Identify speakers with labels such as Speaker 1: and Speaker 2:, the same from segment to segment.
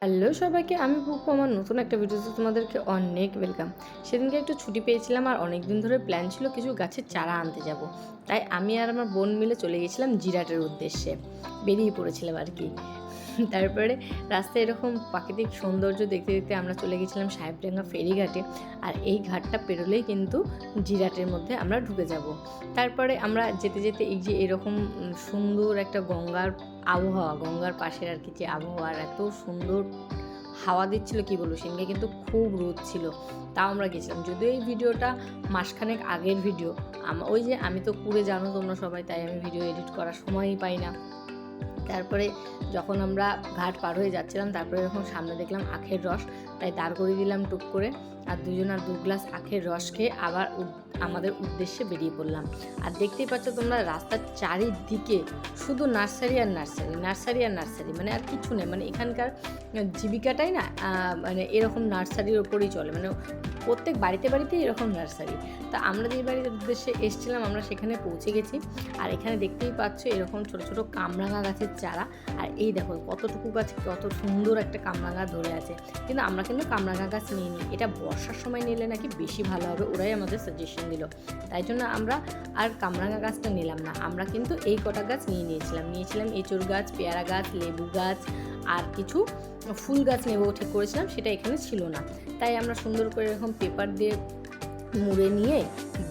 Speaker 1: Hello সবাইকে, আমি পুপু। আমার নতুন একটা ভিডিওতে তোমাদেরকে অনেক ওয়েলকাম। সেদিনকে একটু ছুটি পেয়েছিলাম আর অনেক দিন ধরে প্ল্যান ছিল কিছু গাছের চারা আনতে যাব। তাই আমি আর আমার বোন মিলে চলে গেছিলাম জিরাটের উদ্দেশ্যে, বেরিয়ে পড়েছিলাম আর কি। তারপরে রাস্তায় এরকম প্রাকৃতিক সৌন্দর্য দেখতে দেখতে আমরা চলে গেছিলাম সাহেবডাঙ্গা ফেরিঘাটে। আর এই ঘাটটা পেরোলেই কিন্তু জিরাটের মধ্যে আমরা ঢুকে যাব। তারপরে আমরা যেতে যেতে এই যে এরকম সুন্দর একটা গঙ্গার আবহাওয়া, গঙ্গার পাশের আর কি যে আবহাওয়ার এত সুন্দর হাওয়া দিচ্ছিল কি বলবো। সেদিনকে কিন্তু খুব রোদ ছিল, তাও আমরা গেছিলাম। যদিও এই ভিডিওটা মাসখানেক আগের ভিডিও, ওই যে আমি তো পুরে জানো তোমরা সবাই, তাই আমি ভিডিও এডিট করার সময়ই পাই না। তারপরে যখন আমরা ঘাট পার হয়ে যাচ্ছিলাম, তারপরে যখন সামনে দেখলাম আখের রস, তাই দাঁড় করিয়ে দিলাম টুক করে। আর দু গ্লাস আখের রস খেয়ে আবার আমাদের উদ্দেশ্যে বেরিয়ে পড়লাম। আর দেখতেই পাচ্ছ তোমরা, রাস্তার চারিদিকে শুধু নার্সারি আর নার্সারি, নার্সারি আর নার্সারি, মানে আর কিছু নেই। মানে এখানকার জীবিকাটাই না মানে এরকম নার্সারির ওপরেই চলে। মানে প্রত্যেক বাড়িতে বাড়িতে এরকম নার্সারি। তা আমরা যে বাড়ির উদ্দেশ্যে এসেছিলাম, আমরা সেখানে পৌঁছে গেছি। আর এখানে দেখতেই পাচ্ছ এরকম ছোট ছোট কামরাঙা গাছের চারা। আর এই দেখো কতটুকু গাছে কত সুন্দর একটা কামরাঙা ধরে আছে। কিন্তু আমরা কিন্তু কামরাঙা গাছ নিইনি, এটা বর্ষার সময় নিলে নাকি বেশি ভালো হবে, ওরাই আমাদের সাজেশন দিল। তাই জন্য আমরা আর কামরাঙা গাছটা নিলাম না। আমরা কিন্তু এই কটা গাছ নিয়েছিলাম এঁচোড় গাছ, পেয়ারা গাছ, লেবু গাছ আর কিছু ফুল গাছ নেবো ঠিক করেছিলাম, সেটা এখানে ছিল না। তাই আমরা সুন্দর করে এরকম পেপার দিয়ে মুড়ে নিয়ে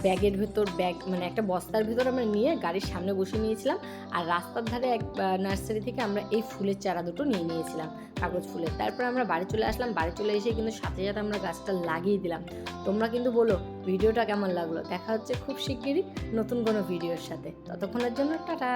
Speaker 1: ব্যাগের ভেতর, মানে একটা বস্তার ভেতর আমরা নিয়ে গাড়ির সামনে বসিয়ে নিয়েছিলাম। আর রাস্তার ধারে এক নার্সারি থেকে আমরা এই ফুলের চারা দুটো নিয়ে নিয়েছিলাম, কাগজ ফুলের। তারপর আমরা বাড়ি চলে আসলাম। বাড়ি চলে এসে কিন্তু সাথে সাথে আমরা গাছটা লাগিয়ে দিলাম। তোমরা কিন্তু বলো ভিডিওটা কেমন লাগলো। দেখা হচ্ছে খুব শিগগিরই নতুন কোনো ভিডিওর সাথে। ততক্ষণের জন্য টাটা।